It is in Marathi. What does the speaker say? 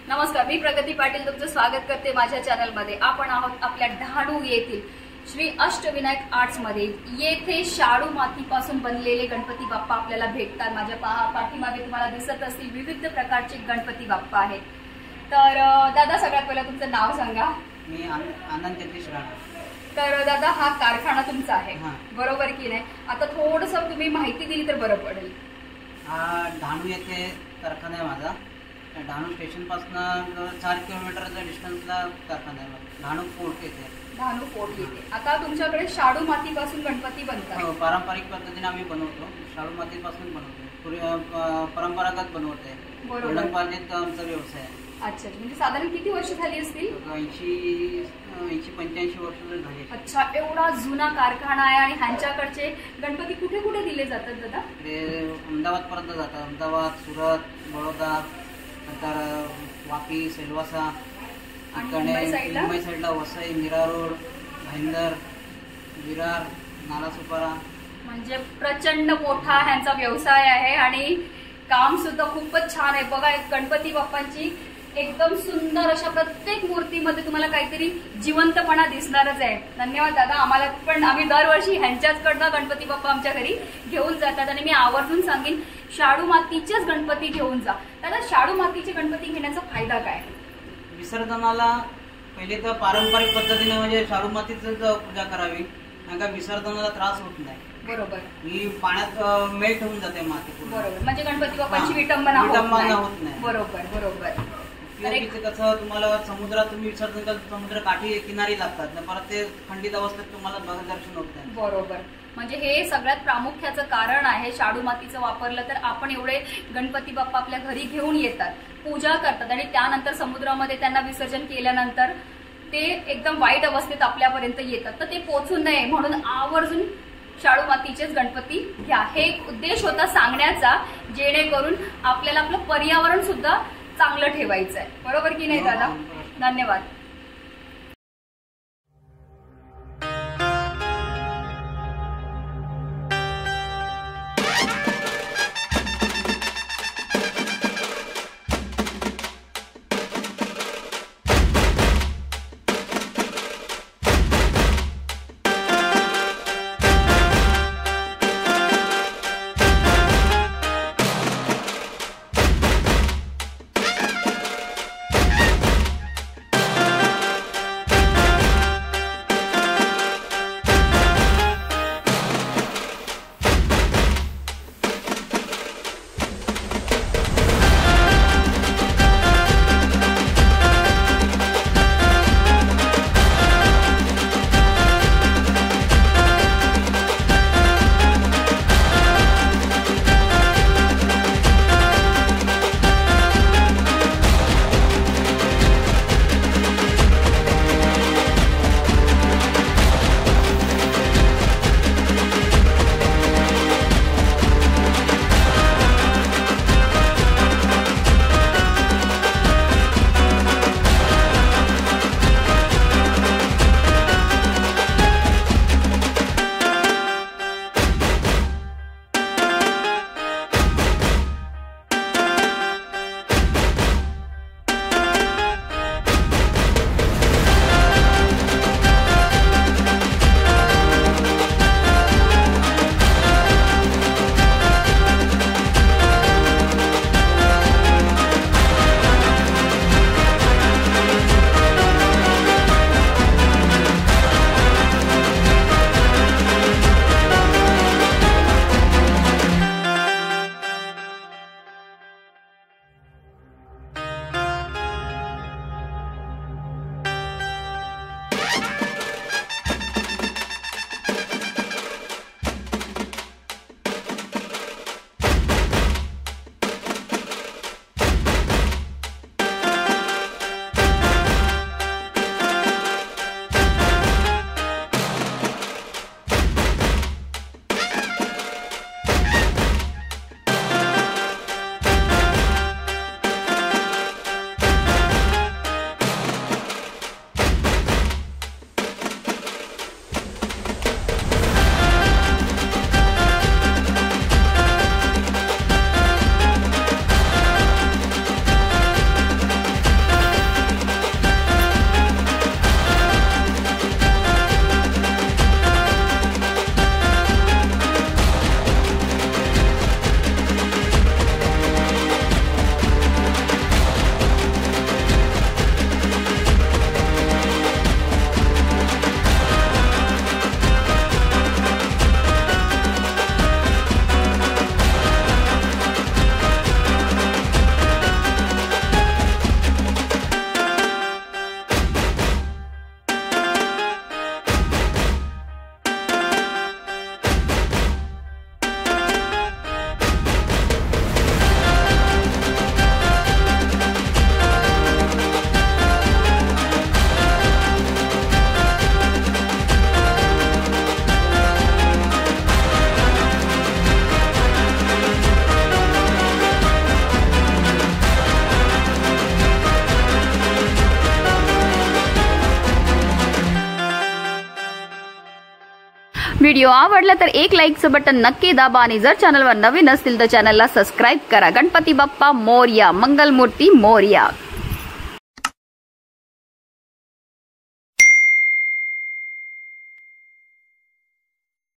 नमस्कार, मी प्रगती पाटील तुमचं स्वागत करते माझ्या चॅनलमध्ये। आपण आहोत आपल्या डहाणू येथील श्री अष्टविनायक आर्ट्स मध्ये। येथे शाडू मातीपासून बनलेले गणपती बाप्पा आपल्याला भेटतात। माझ्या पाठीमागे तुम्हाला दिसत असतील विविध प्रकारचे गणपती बाप्पा आहेत। तर दादा, सगळ्यात पहिला तुमचं नाव सांगा। मी आनंद जगदीश राणा। तर दादा, हा कारखाना तुमचा आहे बरोबर की नाही? आता थोडंसं तुम्ही माहिती दिली तर बरं पडेल। हा डहाणू येथे कारखाना आहे माझा। डहाणू स्टेशन पासून 4 किलोमीटरच्या डिस्टन्सला कारखाना आहे। डहाणू फोर्ट येथे। डहाणू फोर्ट येथे। आता तुमच्याकडे शाडू मातीपासून गणपती बनतात? हो, पारंपरिक पद्धतीने आम्ही बनवतो। शाडू मातीपासून बनवतो, परंपरागत बनवते। बरोबर, आमचा व्यवसाय आहे। अच्छा, म्हणजे साधारण किती वर्ष झाली असतील? 80-85 वर्ष झाली। अच्छा, एवढा जुना कारखाना आहे। आणि ह्यांच्याकडचे गणपती कुठे कुठे दिले जातात दादा? अहमदाबाद पर्यंत जातात। अहमदाबाद, सुरत, बडोदा, नंतर वापी, सेलवासा, मुंबई साईडला वसई, मीरा रोड, भाईंदर, विरार, नालासोपारा। म्हणजे प्रचंड मोठा ह्यांचा व्यवसाय आहे आणि काम सुद्धा खूपच छान आहे। बघा, एक गणपती बाप्पांची एकदम सुंदर अशा प्रत्येक मूर्तीमध्ये तुम्हाला काहीतरी जिवंतपणा दिसणारच आहे। धन्यवाद दादा। आम्ही दरवर्षी ह्यांच्याचकडनं गणपती बाप्पा आमच्या घरी घेऊन जातात आणि मी आवर्जून सांगेन, शाडू मातीचेच गणपती घेऊन जा। दादा, शाडू मातीचे गणपती घेण्याचा फायदा काय? विसर्जनाला पहिले तर पारंपरिक पद्धतीने म्हणजे शाडू मातीच पूजा करावी, का विसर्जनाला त्रास होत नाही। बरोबर, ही पाण्यात मेल्ट होऊन जाते माती पूर्ण। बरोबर, म्हणजे गणपती बाप्पांची विटंबना होत नाही। बरोबर बरोबर। कसं तुम्हाला समुद्रात तुम्ही विसर्जन करता, समुद्र काठी किनारी लागतात ना, परत ते खंडित अवस्थेत तुम्हाला दर्शन होत नाही। बरोबर, म्हणजे हे सगळ्यात प्रामुख्याचं कारण आहे। शाडू मातीचं वापरलं तर आपण एवढे गणपती बाप्पा आपल्या घरी घेऊन येतात, पूजा करतात आणि त्यानंतर समुद्रामध्ये त्यांना विसर्जन केल्यानंतर ते एकदम वाईट अवस्थेत आपल्यापर्यंत येतात। तर ते पोचू नये म्हणून आवर्जून शाडू मातीचेच गणपती घ्या। हे एक उद्देश होता सांगण्याचा, जेणेकरून आपल्याला आपलं पर्यावरण सुद्धा चांगलं ठेवायचं आहे। बरोबर की नाही दादा? धन्यवाद। व्हिडिओ आवडला तर एक लाईकचं बटन नक्की दाबा आणि जर चॅनलवर नवीन असतील तर चॅनलला सबस्क्राईब करा. गणपती बाप्पा मोरया, मंगलमूर्ती मोरया.